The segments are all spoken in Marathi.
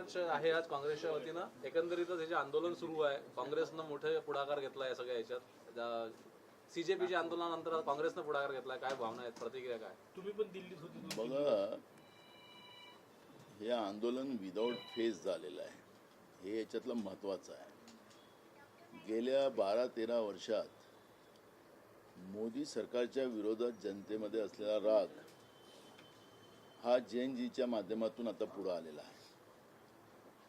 मार्च आहे आज काँग्रेसच्या वतीनं. एकंदरीतच हे जे आंदोलन सुरू आहे, काँग्रेसनं मोठे पुढाकार घेतला आहे सगळ्या याच्यात. सीजेपीच्या आंदोलनानंतर काँग्रेसनं पुढाकार घेतलाय. काय भावना आहेत, प्रतिक्रिया काय? तुम्ही पण दिल्लीत होते. बघा, हे आंदोलन विदाऊट फेज झालेलं आहे, हे याच्यातलं महत्त्वाचं आहे. गेल्या 12-13 वर्षात मोदी सरकारच्या विरोधात जनतेमध्ये असलेला राग हा जेएनजीच्या माध्यमातून आता पुढे आलेला आहे.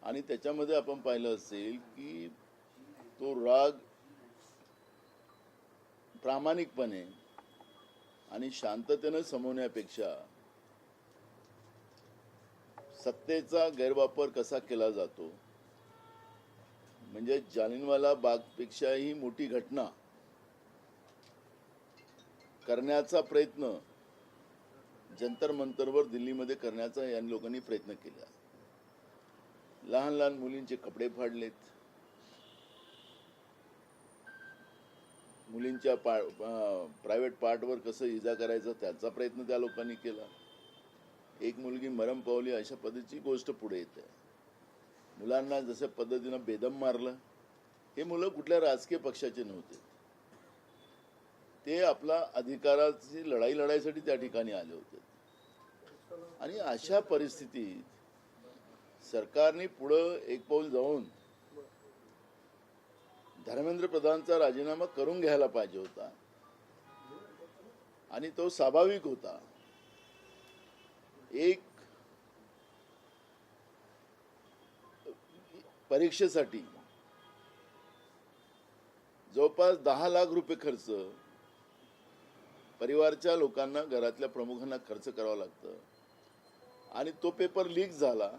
आणि त्याच्यामध्ये आपण पाहिलं असेल की तो राग प्रामाणिकपणे आणि शांततेने समवण्यापेक्षा सत्तेचा गैरवापर कसा केला जातो, म्हणजे जालियनवाला बागपेक्षाही मोठी घटना करण्याचा प्रयत्न जंतर मंतरवर दिल्लीमध्ये करण्याचा या लोकांनी प्रयत्न केला. लहान लहान मुलींचे कपडे फाडलेत, मुलींच्या प्रायव्हेट पार्टवर कसं इजा करायचं त्याचा प्रयत्न त्या लोकांनी केला. एक मुलगी मरण पावली, अशा पद्धतीची गोष्ट पुढे येते. मुलांना जसं पद्धतीनं बेदम मारलं. हे मुलं कुठल्या राजकीय पक्षाचे नव्हते, ते आपला अधिकाराची लढाई लढायसाठी त्या ठिकाणी आले होते. आणि अशा परिस्थितीत सरकारने पुढं एक पाऊल जाऊन धर्मेंद्र प्रधानचा राजीनामा करून घ्यायला पाहिजे होता, आणि तो स्वाभाविक होता. एक परीक्षेसाठी जवळपास 10 लाख रुपये खर्च परिवारच्या लोकांना, घरातल्या प्रमुखांना खर्च करावा लागतं. आणि तो पेपर लीक झाला,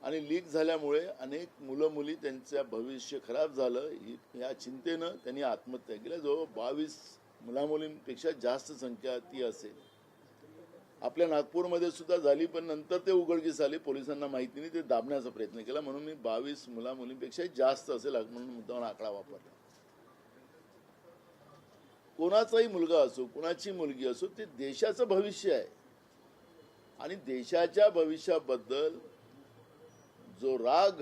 आणि लीक झाल्यामुळे अनेक मुलं मुली त्यांचं भविष्य खराब झालं, या चिंतेनं त्यांनी आत्महत्या केल्या. जवळ 22 मुलामुलींपेक्षा जास्त संख्या ती असेल. आपल्या नागपूरमध्ये सुद्धा झाली, पण नंतर ते उघडकीस आले. पोलिसांना माहिती नाही, ते दाबण्याचा प्रयत्न केला. म्हणून मी 22 मुलामुलींपेक्षा जास्त असेल म्हणून मुद्दाम आकडा वापरला. कोणाचाही मुलगा असो, कोणाची मुलगी असो, ते देशाचं भविष्य आहे. आणि देशाच्या भविष्याबद्दल जो राग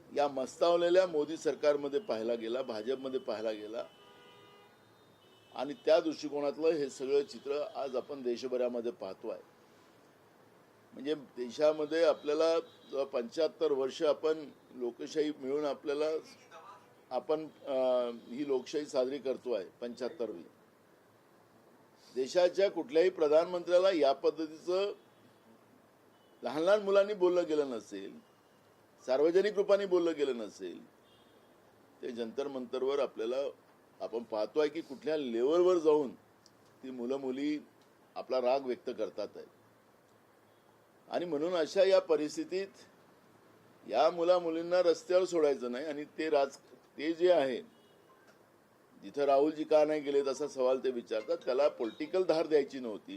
या मस्तावलेल्या मोदी सरकारमध्ये पाहायला गेला, भाजपमध्ये पाहायला गेला, आणि त्या दृष्टिकोनातलं हे सगळं चित्र आज आपण देशभरामध्ये पाहतोय. म्हणजे देशामध्ये आपल्याला 75 वर्ष आपण लोकशाही मिळून आपण ही लोकशाही साजरी करतोय. 75वी देशाच्या कुठल्याही प्रधानमंत्र्याला या पद्धतीचं लहान लहान मुलांनी बोललं गेलं नसेल, सार्वजनिक रूपाने बोललं गेलं नसेल. ते जंतर मंतरवर आपण पाहतोय की कुठल्या लेवलवर जाऊन ती मुलं मुली आपला राग व्यक्त करतात आहेत. आणि म्हणून अशा या परिस्थितीत या मुला मुलींना रस्त्यावर सोडायचं नाही. आणि ते जे आहे, जिथं राहुलजी का नाही गेलेत असा सवाल ते विचारतात. त्याला पॉलिटिकल धार द्यायची नव्हती,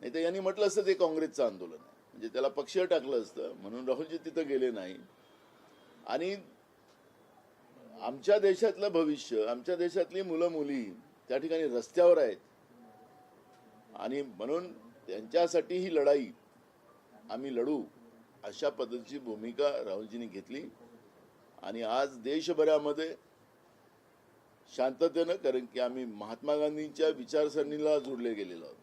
नाही तर यांनी म्हटलं असतं ते काँग्रेसचं आंदोलन आहे, म्हणजे त्याला पक्ष टाकलं असतं. म्हणून राहुलजी तिथं गेले नाही. आणि आमच्या देशातलं भविष्य, आमच्या देशातली मुलं मुली त्या ठिकाणी रस्त्यावर आहेत. आणि म्हणून त्यांच्यासाठी ही लढाई आम्ही लढू, अशा पद्धतीची भूमिका राहुलजींनी घेतली. आणि आज देशभरामध्ये शांततेनं, कारण की आम्ही महात्मा गांधींच्या विचारसरणीला जोडले गेलेलो आहोत,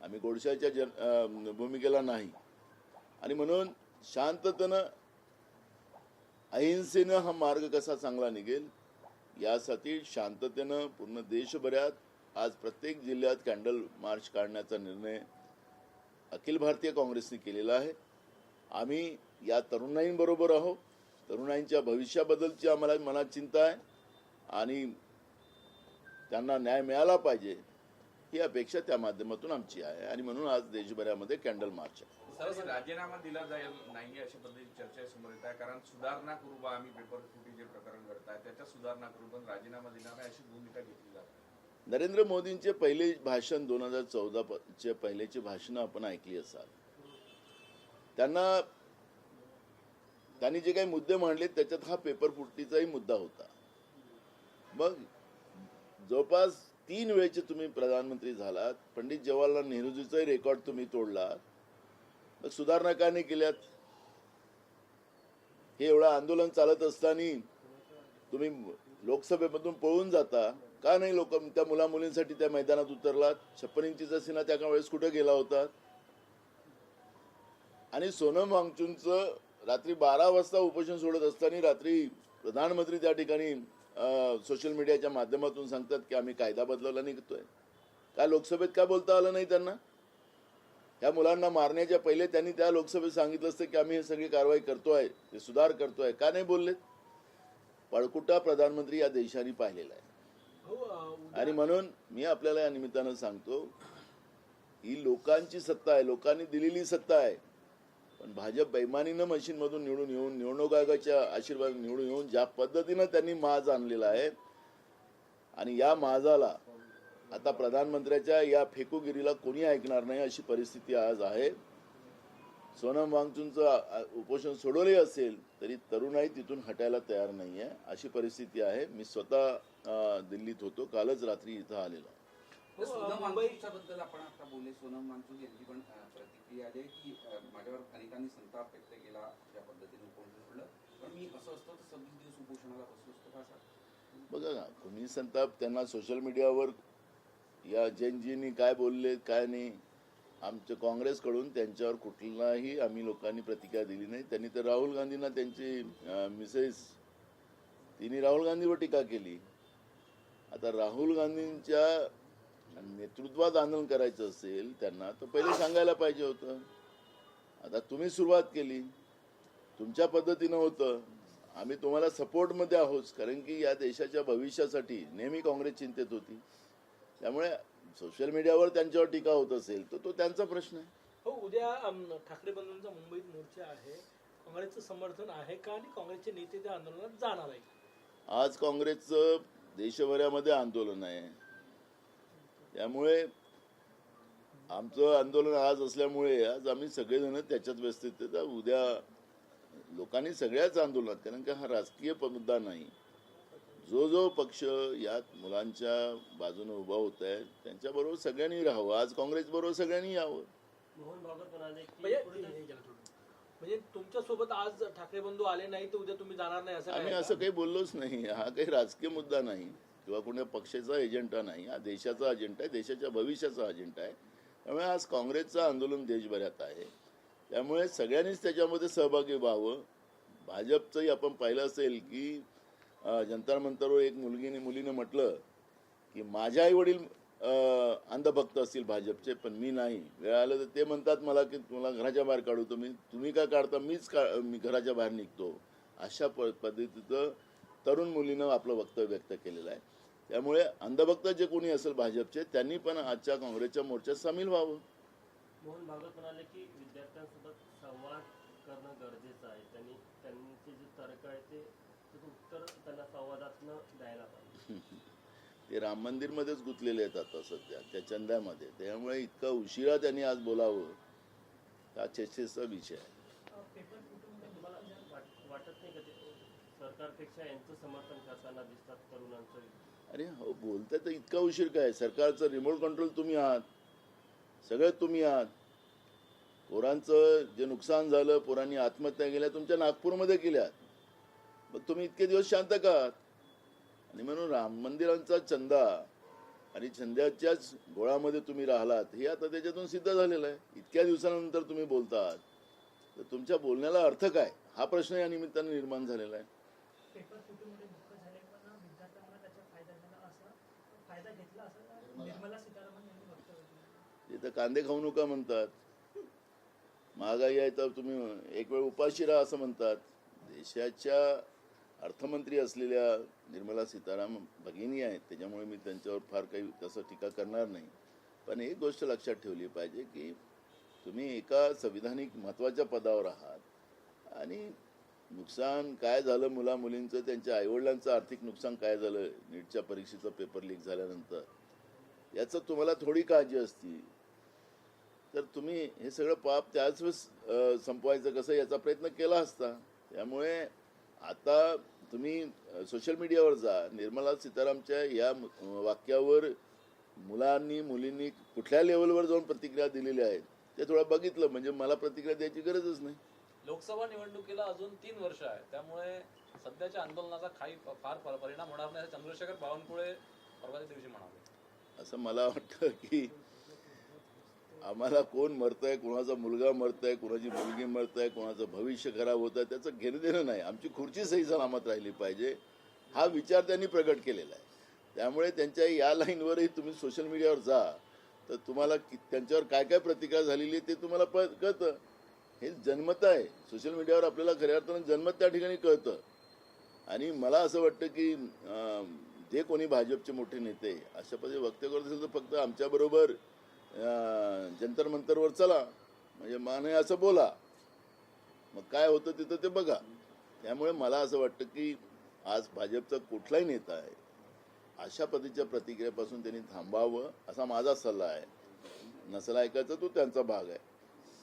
आम्ही गोडशाच्या भूमिकेला नाही. आणि म्हणून शांततेनं, अहिंसेनं हा मार्ग कसा चांगला निघेल यासाठी शांततेनं पूर्ण देशभरात आज प्रत्येक जिल्ह्यात कॅन्डल मार्च काढण्याचा निर्णय अखिल भारतीय काँग्रेसने केलेला आहे. आम्ही या तरुणाईंबरोबर आहोत. तरुणाईंच्या भविष्याबद्दलची आम्हाला मनात चिंता आहे, आणि त्यांना न्याय मिळाला पाहिजे ही अपेक्षा त्या माध्यमातून आमची आहे. आणि म्हणून आज देशभरामध्ये कॅन्डल मार्च आहे. सर, राजीनामा दिला जाईल नाही अशी पद्धतीची चर्चा समोर येत आहे, कारण सुधारणा करू बा, आम्ही पेपर फुटी जे प्रकरण घडत आहे त्याच्यात सुधारणा करू, पण राजीनामा दिला नाही अशी भूमिका घेतली जाते. नरेंद्र मोदींचे पहिले भाषण 2014चे पहिलेचे भाषण आपण ऐकली असाल. त्यांनी जे काही मुद्दे मांडले त्याच्यात हा पेपर फुटीचाही मुद्दा होता. मग जवळपास 3 वेळेचे तुम्ही प्रधानमंत्री झालात. पंडित जवाहरलाल नेहरूजीचाही रेकॉर्ड तुम्ही तोडलात. मग सुधारणा का नाही केल्यात? हे एवढं आंदोलन चालत असताना तुम्ही लोकसभेमधून पळून जाता का नाही? लोक त्या मुला मुलींसाठी त्या मैदानात उतरलात. 56 इंचीचा सीना त्या वेळेस कुठे गेला होता? आणि सोनम वांगचुकचं रात्री 12 वाजता उपोषण सोडत असताना रात्री प्रधानमंत्री त्या ठिकाणी सोशल मीडियाच्या माध्यमातून सांगतात की आम्ही कायदा बदलवला निघतोय. का लोकसभेत का बोलता आलं नाही त्यांना? या मुलांना मारण्याच्या पहिले त्यांनी त्या लोकसभेत सांगितलं असतं की आम्ही हे सगळी कारवाई करतोय, हे सुधार करतोय. का नाही बोललेत? पळकुटा प्रधानमंत्री या देशाने पाहिलेला आहे. आणि म्हणून मी आपल्याला या निमित्तानं सांगतो, ही लोकांची सत्ता आहे, लोकांनी दिलेली सत्ता आहे. पण भाजप बेईमानीनं मशीनमधून निवडून येऊन, निवडणूक आयोगाच्या आशीर्वाद निवडून येऊन ज्या पद्धतीनं त्यांनी माज आणलेला आहे, आणि या माजाला आता प्रधानमंत्र्याच्या या फेकूगिरीला कोणी ऐकणार नाही अशी परिस्थिती आज आहे. सोनम वांगचुकचं उपोषण सोडवले असेल तरी तरुणाई तिथून हटायला तयार नाही आहे, अशी परिस्थिती आहे. मी स्वतः दिल्लीत होतो, कालच रात्री इथं आलेलो. सोनम वांगचुकच्या बद्दल आपण आता बोलले. सोनम वांगचुक यांची पण प्रतिक्रिया आली की माझ्यावर अनेकांनी संताप व्यक्त केला ज्या पद्धतीने उपोषण सोडलं, पण मी असं असतं तर 26 दिवस उपोषणाला बसलो असतो का असं? बघा ना, कोणी संताप त्यांना सोशल मीडियावर या जैनजींनी काय बोलले काय नाही, आमच्या काँग्रेसकडून त्यांच्यावर कुठलाही आम्ही लोकांनी प्रतिक्रिया दिली नाही. त्यांनी तर राहुल गांधींना त्यांची मिसेस तिने राहुल गांधीवर टीका केली. आता राहुल गांधींच्या नेतृत्वात आंदोलन करायचं असेल त्यांना तर पहिले सांगायला पाहिजे होतं. आता तुम्ही सुरुवात केली, तुमच्या पद्धतीनं होतं. आम्ही तुम्हाला सपोर्टमध्ये आहोत, कारण की या देशाच्या भविष्यासाठी नेहमी काँग्रेस चिंतेत होती. त्यामुळे सोशल मीडियावर त्यांच्यावर टीका होत असेल तर तो त्यांचा प्रश्न आहे. हो, उद्या ठाकरे बंधूंचा मुंबईत मोर्चा आहे. काँग्रेसचं समर्थन आहे का आणि काँग्रेसचे नेते त्या आंदोलनात जाणार आहे? आज काँग्रेसचं देशभरामध्ये आंदोलन आहे. त्यामुळे आमचं आंदोलन आज असल्यामुळे आज आम्ही सगळेजण त्याच्यात व्यस्त आहेत. उद्या लोकांनी सगळ्याच आंदोलनात, कारण का हा राजकीय मुद्दा नाही, जो पक्ष यात मुलांच्या बाजूने उभा होत आहे त्यांच्याबरोबर सगळ्यांनी राहावं. आज काँग्रेस बरोबर सगळ्यांनी यावं. मोहन भागवत म्हणाले की म्हणजे तुमच्या सोबत आज ठाकरे बंधू आले नाही तर उद्या तुम्ही जाणार नाही असं आम्ही असं काही बोललोच नाही. हा काही राजकीय मुद्दा नाही किंवा कोणत्या पक्षाचा एजेंडा नाही. हा देशाचा अजेंडा आहे, देशाच्या भविष्याचा अजेंडा आहे. त्यामुळे आज काँग्रेसचं आंदोलन देशभरात आहे. त्यामुळे सगळ्यांनीच त्याच्यामध्ये सहभागी व्हावं. भाजपचंही आपण पाहिलं असेल की जंतर मंतरवर एक मुलीने म्हटलं की माझे आई वडील अंधभक्त असतील भाजपचे, पण मी नाही. वेळ आलं तर ते म्हणतात मला की तुम्हाला घराच्या बाहेर काढू. तुम्ही काय काढता, मी घराच्या बाहेर निघतो. अशा पद्धतीचं तरुण मुलीनं आपलं वक्तव्य व्यक्त केलेलं आहे. त्यामुळे अंधभक्त जे कोणी असेल भाजपचे त्यांनी पण आजच्या काँग्रेसच्या मोर्चात सामील व्हावं. मोहन भागवत म्हणाले की विद्यार्थ्यांसोबत संवाद करणं गरजेचं आहे. त्यांचे जे तर्क आहे ते उत्तर त्यांना संवादातनं द्यायला पाहिजे. ते राम मंदिरमध्येच गुंतलेले आहेत आता सध्या त्या चंद्यामध्ये. त्यामुळे इतका उशिरा त्यांनी आज बोलावं हा चर्चेचा विषय आहे. तुम्हाला वाटत नाही का ते सरकारपेक्षा यांचं समर्थन करताना दिसतात तरुणांचं? अरे हो, बोलताय तर इतका उशीर काय? सरकारचं रिमोट कंट्रोल तुम्ही आहात, सगळं तुम्ही आहात. पोरांचं जे नुकसान झालं, पोरांनी आत्महत्या केल्या तुमच्या नागपूरमध्ये केल्यात. मग तुम्ही इतके दिवस शांत का आहात? आणि म्हणून राम मंदिरांचा चंदा आणि चंद्याच्याच गोळामध्ये तुम्ही राहिलात हे आता त्याच्यातून सिद्ध झालेलं आहे. इतक्या दिवसानंतर तुम्ही बोलतात तर तुमच्या बोलण्याला अर्थ काय, हा प्रश्न या निमित्ताने निर्माण झालेला आहे. पेपर फुटीमुळे दुःख झाले, पण विद्यार्थ्यांना त्याचा फायदा झाला असं फायदा घेतला असं निर्मला सीतारामन यांनी वक्तव्य केलं. इथं कांदे खाऊ नका म्हणतात, महागाई आहे तर तुम्ही एक वेळ उपाशी राहा असं म्हणतात. देशाच्या अर्थमंत्री असलेल्या निर्मला सीतारामन भगिनी आहेत, त्याच्यामुळे मी त्यांच्यावर फार काही तसं टीका करणार नाही. पण एक गोष्ट लक्षात ठेवली पाहिजे की तुम्ही एका संविधानिक महत्त्वाच्या पदावर आहात आणि नुकसान काय झालं मुला मुलींचं, त्यांच्या आईवडिलांचं आर्थिक नुकसान काय झालं नीटच्या परीक्षेचं पेपर लीक झाल्यानंतर, याचं तुम्हाला थोडी काळजी असती तर तुम्ही हे सगळं पाप त्याच वेळेस संपवायचं कसं याचा प्रयत्न केला असता. त्यामुळे आता तुम्ही सोशल मीडियावर जा, निर्मला सीतारामच्या या वाक्यावर मुलांनी मुलींनी कुठल्या लेवलवर जाऊन प्रतिक्रिया दिलेल्या आहेत ते थोडं बघितलं म्हणजे मला प्रतिक्रिया द्यायची गरजच नाही. लोकसभा निवडणुकीला अजून 3 वर्ष आहे, त्यामुळे सध्याच्या आंदोलनाचा फार परिणाम होणार नाही असं चंद्रशेखर बावनकुळे परवाच्या दिवशी म्हणाले. असं मला वाटतं की आम्हाला कोण मरतंय, कोणाचा मुलगा मरतंय, कोणाची मुलगी मरतंय, कोणाचं भविष्य खराब होत आहे त्याचं घेणं देणं नाही. आमची खुर्ची सही सलामत राहिली पाहिजे हा विचार त्यांनी प्रगट केलेला आहे. त्यामुळे त्यांच्या या लाईनवरही तुम्ही सोशल मीडियावर जा तर तुम्हाला त्यांच्यावर काय काय प्रतिक्रिया झालेली आहे ते तुम्हाला कळतं. हे जन्मत आहे. सोशल मीडियावर आपल्याला खऱ्या अर्थानं जन्मत त्या ठिकाणी कळतं. आणि मला असं वाटतं की जे कोणी भाजपचे मोठे नेते अशा पद्धतीने वक्तव्य करत असेल तर फक्त आमच्याबरोबर जंतर मंतरवर चला म्हणजे माने असं बोला, मग काय होतं तिथं ते बघा. त्यामुळे मला असं वाटतं की आज भाजपचा कुठलाही नेता आहे अशा पद्धतीच्या प्रतिक्रियेपासून त्यांनी थांबावं असा माझा सल्ला आहे. नसला ऐकायचा तो त्यांचा भाग आहे.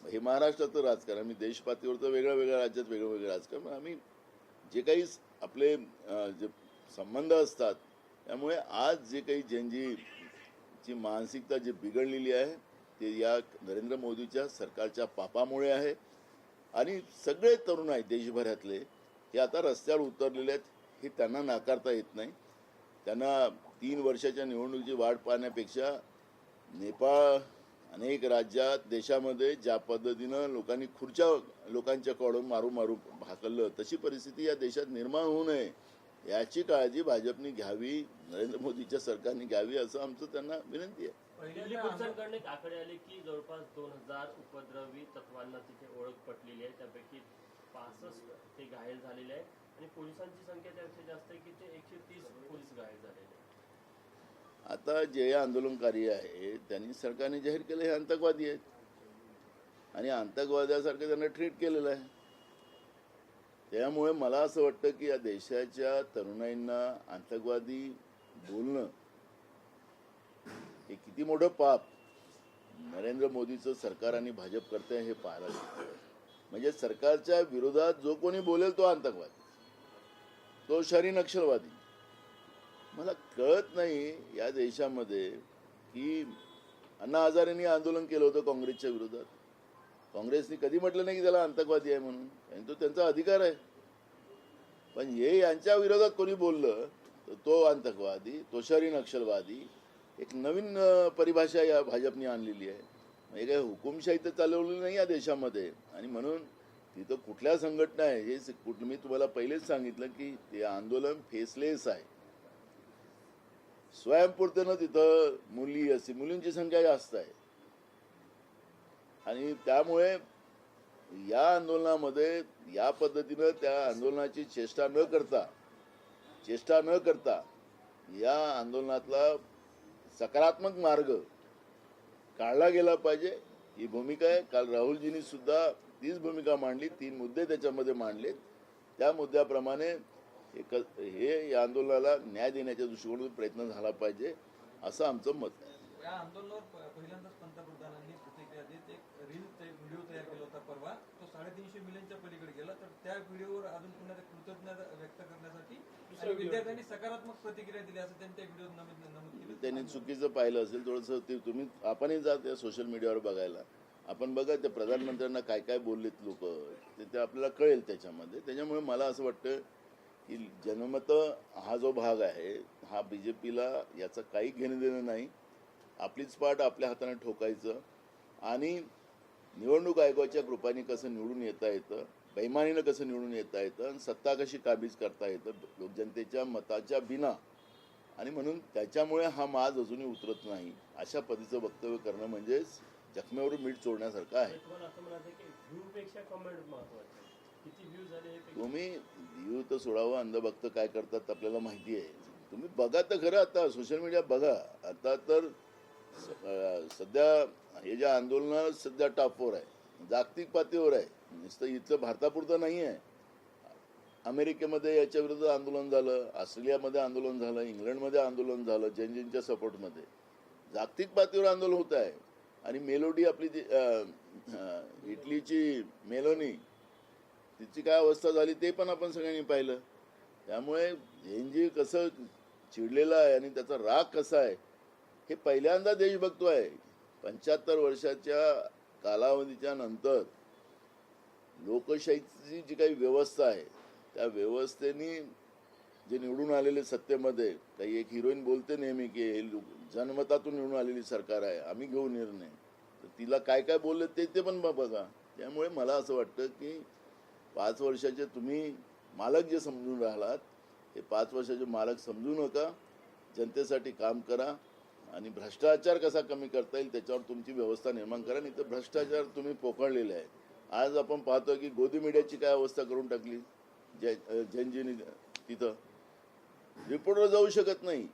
हे महाराष्ट्राचं राजकारण, आम्ही देशपातळीवरचं वेगळ्या राज्यात वेगळं राजकारण, आम्ही जे काही आपले जे संबंध असतात त्यामुळे आज जे काही ज्यांची मानसिकता जी बिघडलेली आहे ते या नरेंद्र मोदीच्या सरकारच्या पापामुळे आहे. आणि सगळे तरुण आहेत देशभरातले हे आता रस्त्यावर उतरलेले आहेत. हे त्यांना नाकारता येत नाही. त्यांना 3 वर्षाच्या निवडणुकीची वाट पाहण्यापेक्षा नेपाळ अनेक राज्यात देशामध्ये ज्या पद्धतीनं लोकांनी खुर्च्या लोकांच्याकडून मारू भाकललं तशी परिस्थिती या देशात निर्माण होऊ नये याची काळजी भाजपने घ्यावी, नरेंद्र मोदीच्या सरकारने घ्यावी असं आमचं त्यांना विनंती आहे. दिल्ली पोलिसांकडून एक आकडे आले की जवळपास 2000 उपद्रवी तत्वांना तिथे ओळख पटलेली आहे. त्यापैकी 65 ते घायल झालेले आहे आणि पोलिसांची संख्या त्यापेक्षा जास्त आहे की ते 130 पोलीस घायल झालेले आहेत. आता जे आंदोलनकारी आहे त्यांनी सरकारने जाहीर केलं हे आतंकवादी आहेत आणि आतंकवाद्यासारखं त्यांना ट्रीट केलेलं आहे. त्यामुळे मला असं वाटतं की या देशाच्या तरुणाईंना आतंकवादी बोलणं हे किती मोठं पाप नरेंद्र मोदीचं सरकार आणि भाजप करते हे पाहायला मिळतं. म्हणजे सरकारच्या विरोधात जो कोणी बोलेल तो आतंकवादी, तो शहरी नक्षलवादी. मला कळत नाही या देशामध्ये की अण्णा हजारेंनी आंदोलन केलं होतं काँग्रेसच्या विरोधात. काँग्रेसने कधी म्हटलं नाही की त्याला आतंकवादी आहे म्हणून, आणि तो त्यांचा अधिकार आहे. पण हे यांच्या विरोधात कोणी बोललं तर तो आतंकवादी, तो शहरी नक्षलवादी. एक नवीन परिभाषा या भाजपने आणलेली आहे. म्हणजे काही हुकुमशाही तर चालवलेली नाही या देशामध्ये. आणि म्हणून तिथं कुठल्या संघटना आहे हे मी तुम्हाला पहिलेच सांगितलं की ते आंदोलन फेसलेस आहे. स्वयंपूर्तीनं तिथं मुलींची संख्या जास्त आहे. आणि त्यामुळे या आंदोलनामध्ये या पद्धतीनं त्या आंदोलनाची चेष्टा न करता या आंदोलनातला सकारात्मक मार्ग काढला गेला पाहिजे ही भूमिका आहे. काल राहुलजींनी सुद्धा तीच भूमिका मांडली. 3 मुद्दे त्याच्यामध्ये मांडलेत. त्या मुद्द्याप्रमाणे हे या आंदोलनाला न्याय देण्याच्या दृष्टिकोनातून प्रयत्न झाला पाहिजे असं आमचं मत आहे. या आंदोलनावर पहिल्यांदाच पंतप्रधानांनी प्रतिक्रिया देत एक व्हिडिओ तयार केला होता परवा. तो 350 मिलियनच्या पलीकडे गेला. तर त्या व्हिडिओवर अजून पुन्हा कृतज्ञता व्यक्त करण्यासाठी विद्यार्थ्यांनी सकारात्मक प्रतिक्रिया दिली असं त्यांच्या व्हिडिओत नमूद केलं. त्यांनी चुकीचं पाहिलं असेल थोडंसं. ते तुम्ही आपणही जा त्या सोशल मीडियावर बघायला. आपण बघा त्या प्रधानमंत्र्यांना काय काय बोललेत लोक ते आपल्याला कळेल त्याच्यामध्ये. त्याच्यामुळे मला असं वाटतं की जनमत हा जो भाग आहे हा BJPला याचं काही घेणं देणं नाही. आपलीच पाठ आपल्या हाताने ठोकायचं आणि निवडणूक आयोगाच्या कृपाने कसं निवडून येता येतं, बेईमानीनं कसं निवडून येता येतं आणि सत्ता कशी काबीज करता येतं लोकजनतेच्या मताच्या बिना. आणि म्हणून त्याच्यामुळे हा माज अजूनही उतरत नाही. अशा पद्धतीचं वक्तव्य करणं म्हणजे जखमेवर मीठ चोळण्यासारखं आहे. तुम्ही व्ह्यू तर सोडावं, अंधभक्त काय करतात आपल्याला माहिती आहे. तुम्ही बघा तर खरं. आता सोशल मीडिया बघा. आता तर सध्या हे जे आंदोलन सध्या टॉपवर आहे, जागतिक पातळीवर आहे. नुसतं इथलं भारतापुरतं नाही आहे. अमेरिकेमध्ये याच्या विरुद्ध आंदोलन झालं, ऑस्ट्रेलियामध्ये आंदोलन झालं, इंग्लंडमध्ये आंदोलन झालं जैनजींच्या सपोर्टमध्ये. जागतिक पातळीवर आंदोलन होत आहे. आणि मेलोडी आपली जी इटलीची मेलोनी तिची काय अवस्था झाली ते पण आपण सगळ्यांनी पाहिलं. त्यामुळे जैनजी कसं चिडलेलं आहे आणि त्याचा राग कसा आहे हे पहिल्यांदा देश बघतो आहे. 75 वर्षाच्या कालावधीच्या नंतर लोकशाहीची जी काही व्यवस्था आहे त्या व्यवस्थेने जे निवडून आलेले सत्तेमध्ये, काही एक हिरोईन बोलते नेहमी की हे जनमतातून निवडून आलेली सरकार आहे, आम्ही घेऊ निर्णय, तर तिला काय काय बोलले ते पण बघा. त्यामुळे मला असं वाटतं की 5 वर्षाचे तुम्ही मालक जे समजून राहिलात, हे 5 वर्षाचे मालक समजू नका, जनतेसाठी काम करा आणि भ्रष्टाचार कसा कमी करता येईल त्याच्यावर तुमची व्यवस्था निर्माण करा. नाही तर भ्रष्टाचार तुम्ही पोखळलेले आहे. आज आपण पाहतो की गोदी मीडियाची काय अवस्था करून टाकली जैनजीने. तिथं रिपोर्टर जाऊ शकत नाही,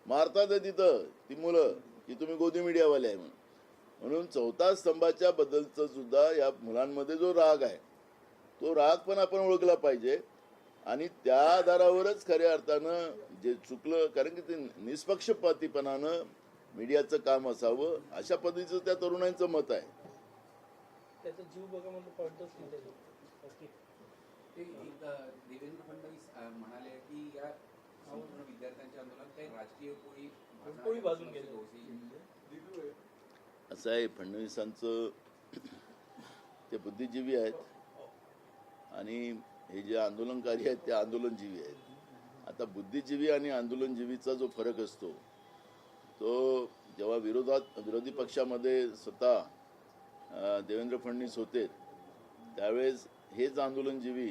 मारतात तिथं ती मुलं की तुम्ही गोदी मीडियावाले आहे म्हणून. चौथा स्तंभाच्या बद्दलचं सुद्धा या मुलांमध्ये जो राग आहे तो राग पण आपण ओळखला पाहिजे आणि त्या आधारावरच खऱ्या अर्थानं जे चुकलं, कारण की ते निष्पक्षपातीपणानं मीडियाचं काम असावं अशा पद्धतीचं त्या तरुणांचं मत आहे. त्याचा जीव बघा म्हणून पॉईंटच नाही. ते एक देवेंद्र फडणवीस म्हणाले की या संपूर्ण विद्यार्थ्यांच्या आंदोलनात काही राजकीय कोळी बाजून गेले. असं आहे, फडणवीसांचं ते बुद्धिजीवी आहेत आणि हे जे आंदोलनकारी आहेत ते आंदोलनजीवी आहेत. आता बुद्धिजीवी आणि आंदोलनजीवीचा जो फरक असतो तो जेव्हा विरोधी पक्षामध्ये स्वतः देवेंद्र फडणवीस होते त्यावेळेस हेच आंदोलनजीवी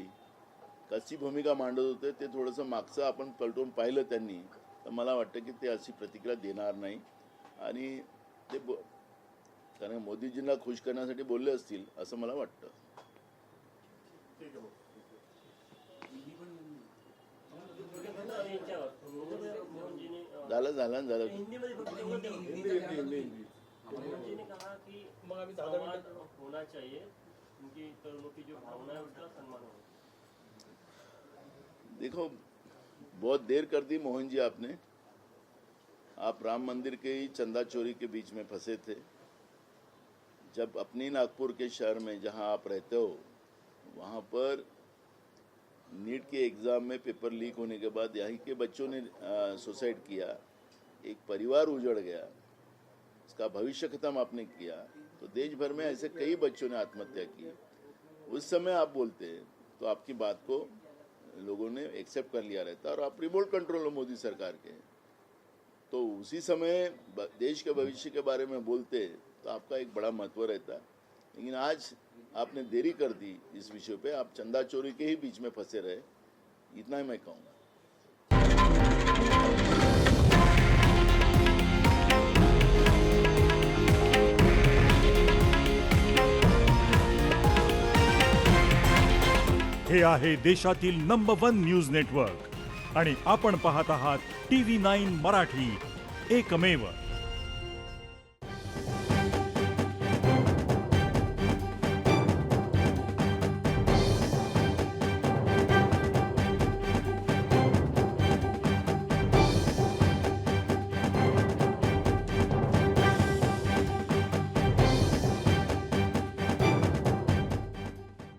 कशी भूमिका मांडत होते ते थोडंसं मागचं आपण पलटून पाहिलं त्यांनी, तर मला वाटतं की ते अशी प्रतिक्रिया देणार नाही. आणि ते कारण मोदीजींना खुश करण्यासाठी बोलले असतील असं मला वाटतं. झालं मोहनजीने कहा कि संवाद होना चाहिए, उनकी तरुणों की जो भावना है उसका सम्मान हो. देखो, बहुत देर कर दी मोहन जी आपने. आप राम मंदिर के ही चंदा चोरी के बीच में फंसे थे. जब अपनी नागपुर के शहर में जहां आप रहते हो वहां पर नीट के एग्ज़ाम में पेपर लीक होने के बाद यहीं के बच्चों ने सुसाइड किया, एक परिवार उजड़ गया, उसका भविष्य खत्म आपने किया, तो देश भर में ऐसे कई बच्चों ने आत्महत्या की. उस समय आप बोलते तो आपकी बात को लोगों ने एक्सेप्ट कर लिया रहता और आप रिमोट कंट्रोल हो मोदी सरकार के, तो उसी समय देश के भविष्य के बारे में बोलते तो आपका एक बड़ा महत्व रहता. लेकिन आज आपने देरी कर दी इस विषय पे, आप चंदा चोरी के ही बीच में फंसे रहे, इतना ही मैं कहूँगा. हे आहे देशातील नंबर 1 न्यूज नेटवर्क आणि आपण पाहत आहात TV9 मराठी, एकमेव.